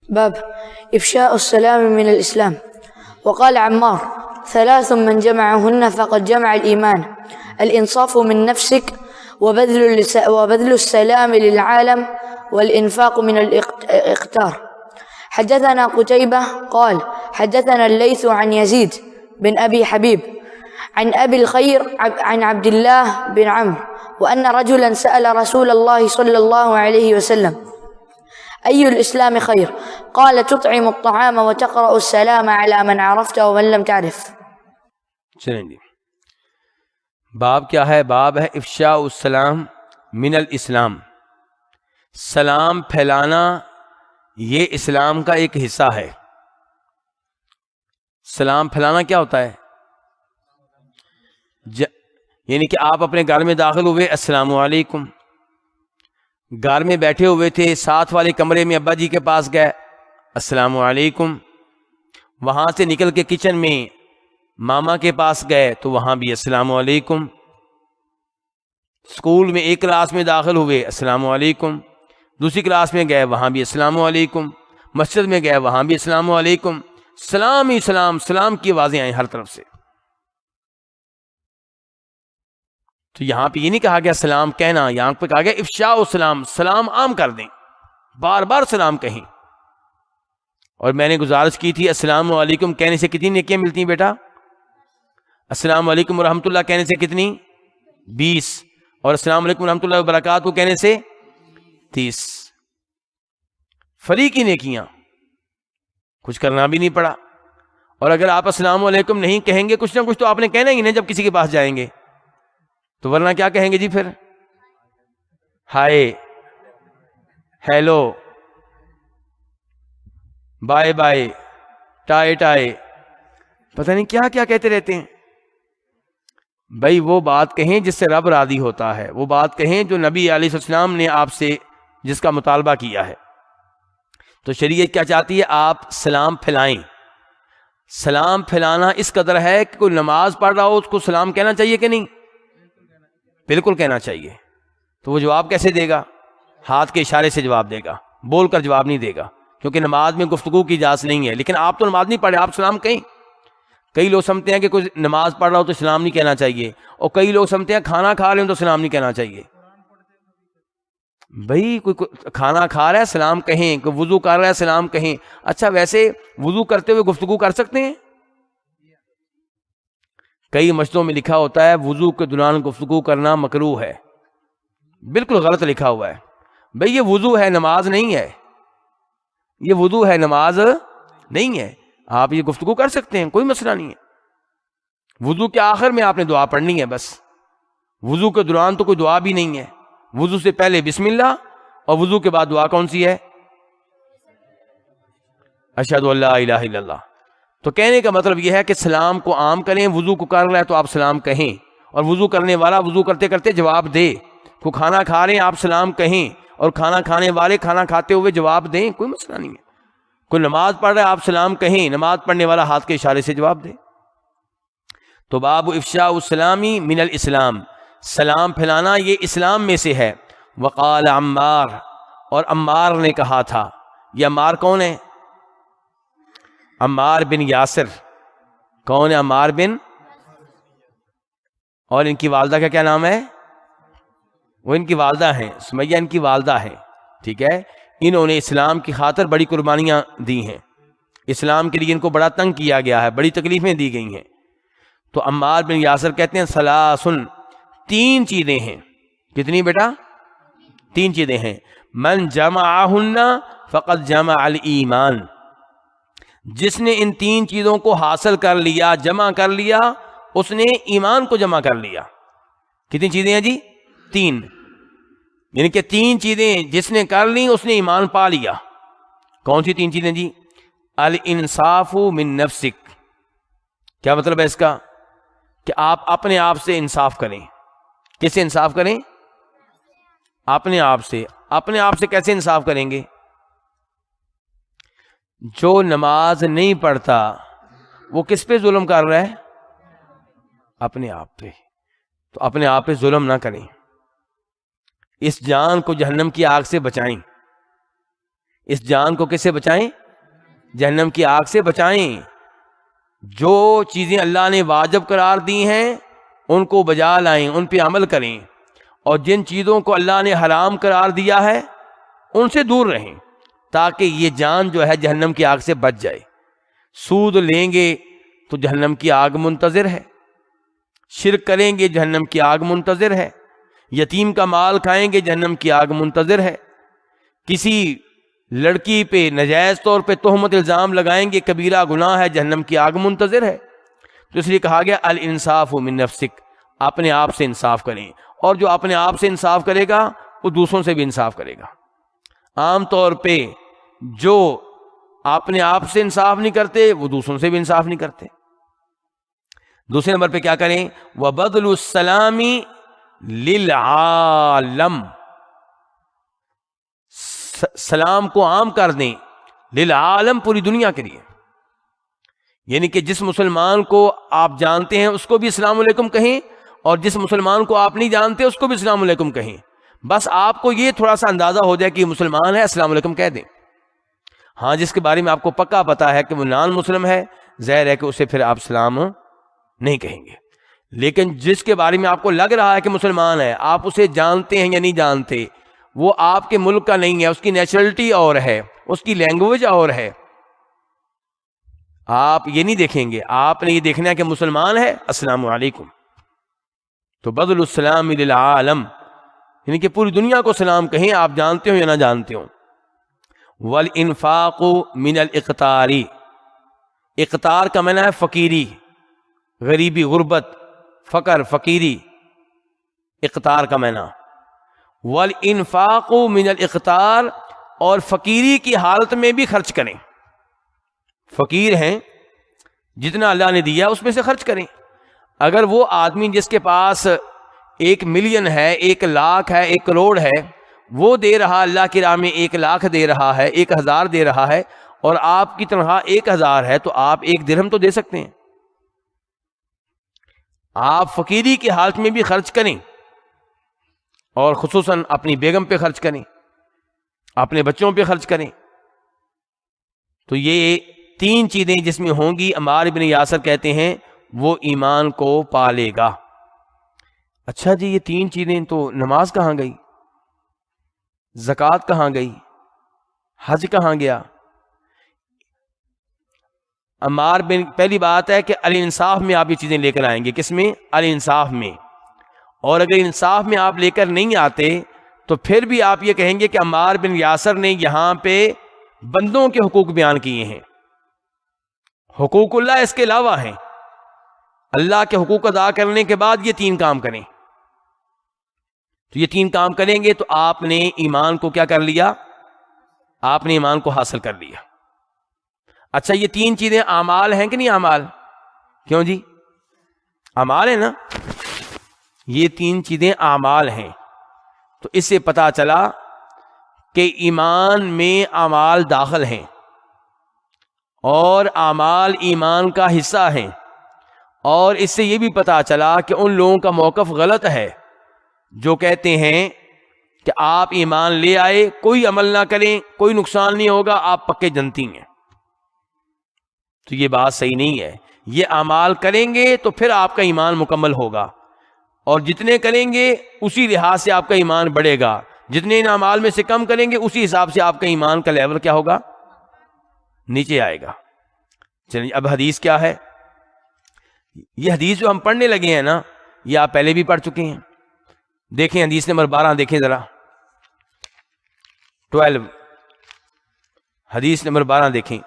باب إفشاء السلام من الإسلام. وقال عمار: ثلاث من جمعهن فقد جمع الإيمان: الإنصاف من نفسك، وبذل السلام للعالم، والإنفاق من الإقتار. حدثنا قتيبة قال حدثنا الليث عن يزيد بن أبي حبيب عن أبي الخير عن عبد الله بن عمرو وأن رجلا سأل رسول الله صلى الله عليه وسلم: أي الإسلام خير؟ قال: تطعم الطعام وتقرأ السلام على من عرفت ومن لم تعرف. چلیں جی، باب کیا ہے؟ باب ہے افشاء السلام من الاسلام. سلام پھیلانا یہ اسلام کا ایک حصہ ہے. سلام پھیلانا کیا ہوتا ہے؟ یعنی کہ آپ اپنے گھر میں داخل ہوئے، السلام علیکم. گھر میں بیٹھے ہوئے تھے، ساتھ والے کمرے میں ابا جی کے پاس گئے، السلام علیکم. وہاں سے نکل کے کچن میں ماما کے پاس گئے تو وہاں بھی السلام علیکم. اسکول میں ایک کلاس میں داخل ہوئے، السلام علیکم. دوسری کلاس میں گئے، وہاں بھی السلام علیکم. مسجد میں گئے، وہاں بھی السلام علیکم. سلام ہی سلام، سلام کی آوازیں آئیں ہر طرف سے. تو یہاں پہ یہ نہیں کہا گیا سلام کہنا، یہاں پہ کہا گیا افشاء السلام، سلام عام کر دیں، بار بار سلام کہیں. اور میں نے گزارش کی تھی السلام علیکم کہنے سے کتنی نیکیاں ملتی ہیں بیٹا؟ السلام علیکم ورحمۃ اللہ کہنے سے کتنی؟ 20. اور السلام علیکم ورحمۃ اللہ وبرکاتہ کہنے سے 30. فری کی نیکیاں، کچھ کرنا بھی نہیں پڑا. اور اگر آپ السلام علیکم نہیں کہیں گے، کچھ نہ کچھ تو آپ نے کہنا ہی نہیں جب کسی کے پاس جائیں گے. تو ورنہ کیا کہیں گے جی پھر؟ ہائے، ہیلو، بائے بائے، ٹائے ٹائے، پتہ نہیں کیا کیا کہتے رہتے ہیں. بھائی وہ بات کہیں جس سے رب راضی ہوتا ہے، وہ بات کہیں جو نبی علیہ السلام نے آپ سے جس کا مطالبہ کیا ہے. تو شریعت کیا چاہتی ہے؟ آپ سلام پھیلائیں. سلام پھیلانا اس قدر ہے کہ کوئی نماز پڑھ رہا ہو اس کو سلام کہنا چاہیے کہ نہیں؟ بالکل کہنا چاہیے. تو وہ جواب کیسے دے گا؟ ہاتھ کے اشارے سے جواب دے گا، بول کر جواب نہیں دے گا، کیونکہ نماز میں گفتگو کی اجازت نہیں ہے. لیکن آپ تو نماز نہیں پڑھے، آپ سلام کہیں. کئی لوگ سمجھتے ہیں کہ کوئی نماز پڑھ رہا ہو تو سلام نہیں کہنا چاہیے، اور کئی لوگ سمجھتے ہیں کھانا کھا رہے ہوں تو سلام نہیں کہنا چاہیے. بھائی کوئی کھانا کھا رہا ہے سلام کہیں، کوئی وضو کر رہا ہے سلام کہیں. اچھا ویسے وضو کرتے ہوئے گفتگو کر سکتے ہیں؟ کئی مسجدوں میں لکھا ہوتا ہے وضو کے دوران گفتگو کرنا مکروہ ہے. بالکل غلط لکھا ہوا ہے. بھئی یہ وضو ہے، نماز نہیں ہے. یہ وضو ہے، نماز نہیں ہے. آپ یہ گفتگو کر سکتے ہیں، کوئی مسئلہ نہیں ہے. وضو کے آخر میں آپ نے دعا پڑھنی ہے بس. وضو کے دوران تو کوئی دعا بھی نہیں ہے. وضو سے پہلے بسم اللہ، اور وضو کے بعد دعا کون سی ہے؟ اشہد ان لا الہ الا اللہ. تو کہنے کا مطلب یہ ہے کہ سلام کو عام کریں. وضو کو کر رہا ہے تو آپ سلام کہیں، اور وضو کرنے والا وضو کرتے کرتے جواب دے. کو کھانا کھا رہے ہیں آپ سلام کہیں، اور کھانا کھانے والے کھانا کھاتے ہوئے جواب دیں، کوئی مسئلہ نہیں ہے. کوئی نماز پڑھ رہا ہے آپ سلام کہیں، نماز پڑھنے والا ہاتھ کے اشارے سے جواب دے. تو باب افشاء السلامی من الاسلام، سلام پھیلانا یہ اسلام میں سے ہے. وقال عمار، اور عمار نے کہا تھا. یہ عمار کون ہے؟ عمار بن یاسر. کون ہے عمار بن؟ اور ان کی والدہ کا کیا نام ہے؟ وہ ان کی والدہ ہیں، سمیہ ان کی والدہ ہیں. ٹھیک ہے. انہوں نے اسلام کی خاطر بڑی قربانیاں دی ہیں. اسلام کے لیے ان کو بڑا تنگ کیا گیا ہے، بڑی تکلیفیں دی گئی ہیں. تو عمار بن یاسر کہتے ہیں ثلاثن، 3 چیزیں ہیں. کتنی بیٹا؟ 3 چیزیں ہیں. من جمعہن فقد جمع الایمان، جس نے ان 3 چیزوں کو حاصل کر لیا، جمع کر لیا، اس نے ایمان کو جمع کر لیا. کتنی چیزیں ہیں جی؟ 3. یعنی کہ 3 چیزیں جس نے کر لی اس نے ایمان پا لیا. کون سی 3 چیزیں جی؟ الانصاف من نفسک. کیا مطلب ہے اس کا؟ کہ آپ اپنے آپ سے انصاف کریں. کس سے انصاف کریں؟ اپنے آپ سے. اپنے آپ سے کیسے انصاف کریں گے؟ جو نماز نہیں پڑھتا وہ کس پہ ظلم کر رہا ہے؟ اپنے آپ پہ. تو اپنے آپ پہ ظلم نہ کریں. اس جان کو جہنم کی آگ سے بچائیں. اس جان کو کس سے بچائیں؟ جہنم کی آگ سے بچائیں۔ جو چیزیں اللہ نے واجب قرار دی ہیں ان کو بجا لائیں، ان پہ عمل کریں، اور جن چیزوں کو اللہ نے حرام قرار دیا ہے ان سے دور رہیں، تاکہ یہ جان جو ہے جہنم کی آگ سے بچ جائے۔ سود لیں گے تو جہنم کی آگ منتظر ہے، شرک کریں گے جہنم کی آگ منتظر ہے، یتیم کا مال کھائیں گے جہنم کی آگ منتظر ہے، کسی لڑکی پہ ناجائز طور پہ تہمت الزام لگائیں گے کبیرہ گناہ ہے، جہنم کی آگ منتظر ہے۔ تو اس لیے کہا گیا الانصاف من نفسک، اپنے آپ سے انصاف کریں، اور جو اپنے آپ سے انصاف کرے گا وہ دوسروں سے بھی انصاف کرے گا۔ عام طور پہ جو اپنے آپ سے انصاف نہیں کرتے وہ دوسروں سے بھی انصاف نہیں کرتے۔ دوسرے نمبر پہ کیا کریں؟ وَبَذْلُ السَّلَامِ لِلْعَالَمِ، سلام کو عام کر دیں، للعالم، پوری دنیا کے لیے، یعنی کہ جس مسلمان کو آپ جانتے ہیں اس کو بھی السلام علیکم کہیں، اور جس مسلمان کو آپ نہیں جانتے اس کو بھی السلام علیکم کہیں۔ بس آپ کو یہ تھوڑا سا اندازہ ہو جائے کہ یہ مسلمان ہے، السلام علیکم کہہ دیں۔ ہاں، جس کے بارے میں آپ کو پکا پتا ہے کہ وہ نان مسلم ہے، ظاہر ہے کہ اسے پھر آپ سلام نہیں کہیں گے۔ لیکن جس کے بارے میں آپ کو لگ رہا ہے کہ مسلمان ہے، آپ اسے جانتے ہیں یا نہیں جانتے، وہ آپ کے ملک کا نہیں ہے، اس کی نیشنلٹی اور ہے، اس کی لینگویج اور ہے، آپ یہ نہیں دیکھیں گے، آپ نے یہ دیکھنا ہے کہ مسلمان ہے، السلام علیکم۔ تو بذل السلام للعالم، یعنی کہ پوری دنیا کو سلام کہیں، آپ جانتے ہو یا نہ جانتے ہو۔ والانفاق من الاقتار، اقتار کا معنی ہے فقیری، غریبی، غربت، فقر، فقیری، اقتار کا معنی۔ والانفاق من الاقتار، اور فقیری کی حالت میں بھی خرچ کریں۔ فقیر ہیں، جتنا اللہ نے دیا اس میں سے خرچ کریں۔ اگر وہ آدمی جس کے پاس 1 ملین ہے، 1 لاکھ ہے، 1 کروڑ ہے، وہ دے رہا اللہ کی راہ میں 1 لاکھ دے رہا ہے، 1000 دے رہا ہے، اور آپ کی تنخواہ 1000 ہے، تو آپ 1 درہم تو دے سکتے ہیں۔ آپ فقیری کی حالت میں بھی خرچ کریں، اور خصوصاً اپنی بیگم پہ خرچ کریں، اپنے بچوں پہ خرچ کریں۔ تو یہ 3 چیزیں جس میں ہوں گی، عمار بن یاسر کہتے ہیں وہ ایمان کو پالے گا۔ اچھا جی، یہ 3 چیزیں تو نماز کہاں گئی؟ زکوٰۃ کہاں گئی؟ حج کہاں گیا؟ عمار بن، پہلی بات ہے کہ الانصاف میں آپ یہ چیزیں لے کر آئیں گے، کس میں؟ الانصاف میں۔ اور اگر انصاف میں آپ لے کر نہیں آتے تو پھر بھی آپ یہ کہیں گے کہ عمار بن یاسر نے یہاں پہ بندوں کے حقوق بیان کیے ہیں، حقوق اللہ اس کے علاوہ ہیں، اللہ کے حقوق ادا کرنے کے بعد یہ 3 کام کریں۔ تو یہ 3 کام کریں گے تو آپ نے ایمان کو کیا کر لیا؟ آپ نے ایمان کو حاصل کر لیا۔ اچھا، یہ 3 چیزیں اعمال ہیں کہ نہیں اعمال؟ کیوں جی؟ اعمال ہیں نا، یہ 3 چیزیں اعمال ہیں۔ تو اس سے پتا چلا کہ ایمان میں اعمال داخل ہیں، اور اعمال ایمان کا حصہ ہیں، اور اس سے یہ بھی پتا چلا کہ ان لوگوں کا موقف غلط ہے جو کہتے ہیں کہ آپ ایمان لے آئے، کوئی عمل نہ کریں، کوئی نقصان نہیں ہوگا، آپ پکے جنتی ہیں۔ تو یہ بات صحیح نہیں ہے۔ یہ اعمال کریں گے تو پھر آپ کا ایمان مکمل ہوگا، اور جتنے کریں گے اسی لحاظ سے آپ کا ایمان بڑھے گا، جتنے ان اعمال میں سے کم کریں گے اسی حساب سے آپ کا ایمان کا لیول کیا ہوگا؟ نیچے آئے گا۔ چلیے، اب حدیث کیا ہے؟ یہ حدیث جو ہم پڑھنے لگے ہیں نا، یہ آپ پہلے بھی پڑھ چکے ہیں۔ دیکھیں حدیث نمبر 12، دیکھیں ذرا 12، حدیث نمبر 12 دیکھیں۔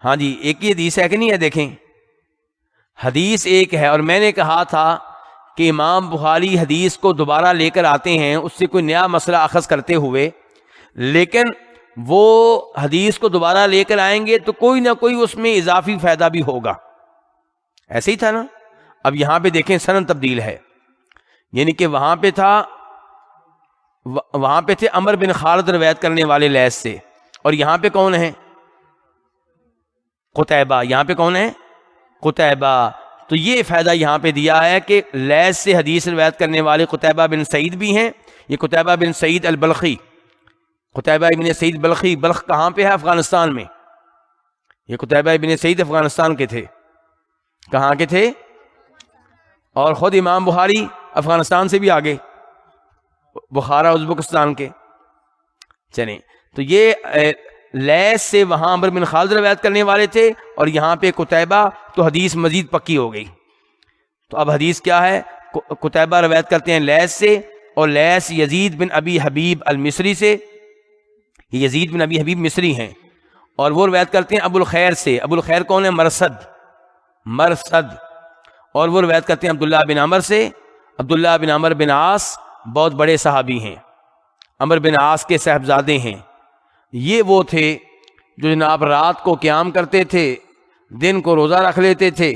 ہاں جی، ایک ہی حدیث ہے کہ نہیں ہے؟ دیکھیں، حدیث ایک ہے، اور میں نے کہا تھا کہ امام بخاری حدیث کو دوبارہ لے کر آتے ہیں اس سے کوئی نیا مسئلہ اخذ کرتے ہوئے، لیکن وہ حدیث کو دوبارہ لے کر آئیں گے تو کوئی نہ کوئی اس میں اضافی فائدہ بھی ہوگا۔ ایسے ہی تھا نا؟ اب یہاں پہ دیکھیں سند تبدیل ہے، یعنی کہ وہاں پہ تھے عمر بن خالد روایت کرنے والے لیث سے، اور یہاں پہ کون ہے؟ قتیبہ۔ یہاں پہ کون ہے؟ قتیبہ۔ تو یہ فائدہ یہاں پہ دیا ہے کہ لیث سے حدیث روایت کرنے والے قتیبہ بن سعید بھی ہیں. یہ قتیبہ بن سعید البلخی، قتیبہ بن سعید بلخی، بلخ کہاں پہ ہے؟ افغانستان میں. یہ قتیبہ بن سعید افغانستان کے تھے. کہاں کے تھے؟ اور خود امام بخاری افغانستان سے بھی آگے، بخارا ازبکستان کے. چلیں، تو یہ لیث سے وہاں عمرو بن خالد روایت کرنے والے تھے، اور یہاں پہ قتیبہ، تو حدیث مزید پکی ہو گئی. تو اب حدیث کیا ہے؟ قتیبہ روایت کرتے ہیں لیث سے، اور لیث یزید بن ابی حبیب المصری سے. یہ یزید بن ابی حبیب مصری ہیں، اور وہ روایت کرتے ہیں ابو الخیر سے. ابو الخیر کون ہے؟ مرثد. اور وہ روایت کرتے ہیں عبداللہ بن عمر سے. عبداللہ بن عمر بن عاص بہت بڑے صحابی ہیں، عمر بن عاص کے صاحبزادے ہیں. یہ وہ تھے جو جناب رات کو قیام کرتے تھے، دن کو روزہ رکھ لیتے تھے.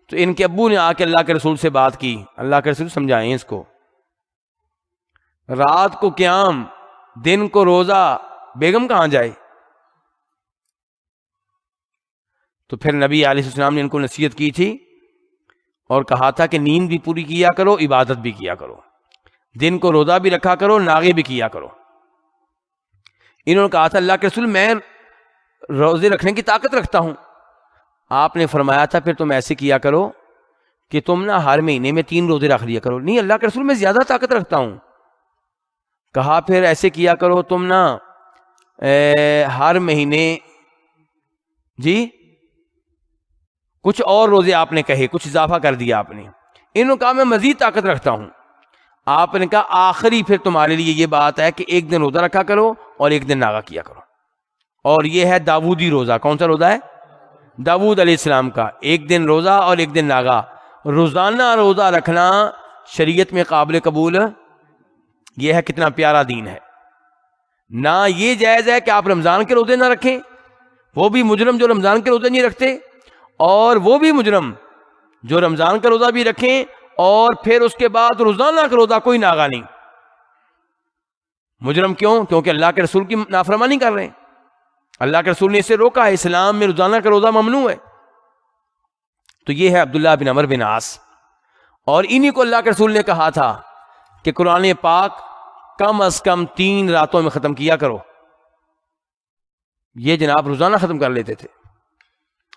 تو ان کے ابو نے آ کے اللہ کے رسول سے بات کی. اللہ کے رسول سمجھائیں اس کو، رات کو قیام، دن کو روزہ، بیگم کہاں جائے؟ تو پھر نبی علیہ السلام نے ان کو نصیحت کی تھی اور کہا تھا کہ نیند بھی پوری کیا کرو، عبادت بھی کیا کرو، دن کو روزہ بھی رکھا کرو، ناغے بھی کیا کرو. انہوں نے کہا تھا اللہ کے رسول میں روزے رکھنے کی طاقت رکھتا ہوں. آپ نے فرمایا تھا پھر تم ایسے کیا کرو کہ تم نا ہر مہینے میں 3 روزے رکھ لیا کرو. نہیں اللہ کے رسول میں زیادہ طاقت رکھتا ہوں. کہا پھر ایسے کیا کرو تم نا ہر مہینے جی کچھ اور روزے آپ نے کہے، کچھ اضافہ کر دیا آپ نے. انہوں نے کہا میں مزید طاقت رکھتا ہوں. آپ نے کہا آخری پھر تمہارے لیے یہ بات ہے کہ ایک دن روزہ رکھا کرو اور ایک دن ناغا کیا کرو. اور یہ ہے داودی روزہ. کون سا روزہ ہے؟ داود علیہ السلام کا. ایک دن روزہ اور ایک دن ناغا. روزانہ روزہ رکھنا شریعت میں قابل قبول. یہ ہے کتنا پیارا دین ہے. نہ یہ جائز ہے کہ آپ رمضان کے روزے نہ رکھیں، وہ بھی مجرم جو رمضان کے روزے نہیں رکھتے، اور وہ بھی مجرم جو رمضان کا روزہ بھی رکھیں اور پھر اس کے بعد روزانہ کا روزہ کوئی ناغا نہیں. مجرم کیوں؟ کیونکہ اللہ کے رسول کی نافرمانی کر رہے ہیں. اللہ کے رسول نے اسے روکا ہے. اسلام میں روزانہ کا روزہ ممنوع ہے. تو یہ ہے عبداللہ بن عمر بن عاص. اور انہی کو اللہ کے رسول نے کہا تھا کہ قرآن پاک کم از کم 3 راتوں میں ختم کیا کرو. یہ جناب روزانہ ختم کر لیتے تھے.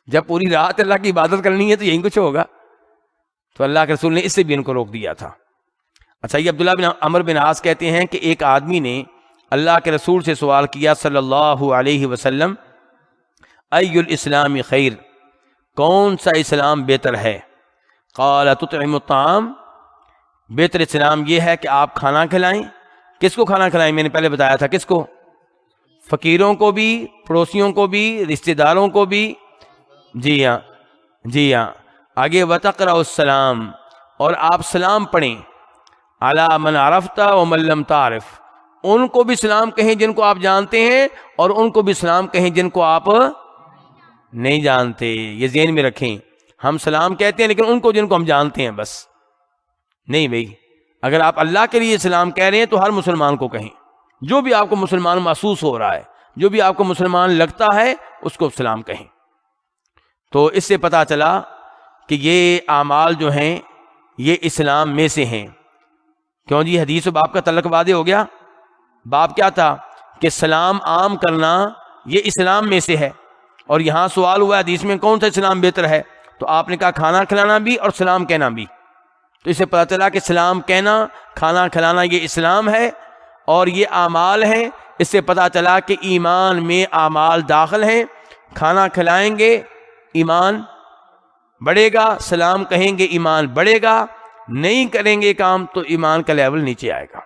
جب پوری رات اللہ کی عبادت کرنی ہے تو یہی کچھ ہوگا. تو اللہ کے رسول نے اس سے بھی ان کو روک دیا تھا. اچھا، یہ عبداللہ بن عمر بن عاص کہتے ہیں کہ ایک آدمی نے اللہ کے رسول سے سوال کیا صلی اللہ علیہ وسلم، ای الاسلام خیر، کون سا اسلام بہتر ہے؟ قال تطعم الطعام، بہتر اسلام یہ ہے کہ آپ کھانا کھلائیں. کس کو کھانا کھلائیں؟ میں نے پہلے بتایا تھا. کس کو؟ فقیروں کو بھی، پڑوسیوں کو بھی، رشتہ داروں کو بھی. جی ہاں. آگے وتقرأ السلام، اور آپ سلام پڑھیں. علی من عرفت ومن لم تعرف، ان کو بھی سلام کہیں جن کو آپ جانتے ہیں، اور ان کو بھی سلام کہیں جن کو آپ نہیں جانتے. یہ ذہن میں رکھیں. ہم سلام کہتے ہیں لیکن ان کو جن کو ہم جانتے ہیں بس نہیں. بھائی اگر آپ اللہ کے لیے سلام کہہ رہے ہیں تو ہر مسلمان کو کہیں. جو بھی آپ کو مسلمان محسوس ہو رہا ہے، جو بھی آپ کو مسلمان لگتا ہے، اس کو سلام کہیں. تو اس سے پتہ چلا کہ یہ اعمال جو ہیں یہ اسلام میں سے ہیں. کیوں جی؟ حدیث و باب کا تعلق واضح ہو گیا. باب کیا تھا؟ کہ سلام عام کرنا یہ اسلام میں سے ہے. اور یہاں سوال ہوا حدیث میں کون سا اسلام بہتر ہے، تو آپ نے کہا کھانا کھلانا بھی اور سلام کہنا بھی. تو اس سے پتہ چلا کہ سلام کہنا، کھانا کھلانا یہ اسلام ہے اور یہ اعمال ہیں. اس سے پتہ چلا کہ ایمان میں اعمال داخل ہیں. کھانا کھلائیں گے ایمان بڑھے گا، سلام کہیں گے ایمان بڑھے گا، نہیں کریں گے کام تو ایمان کا لیول نیچے آئے گا.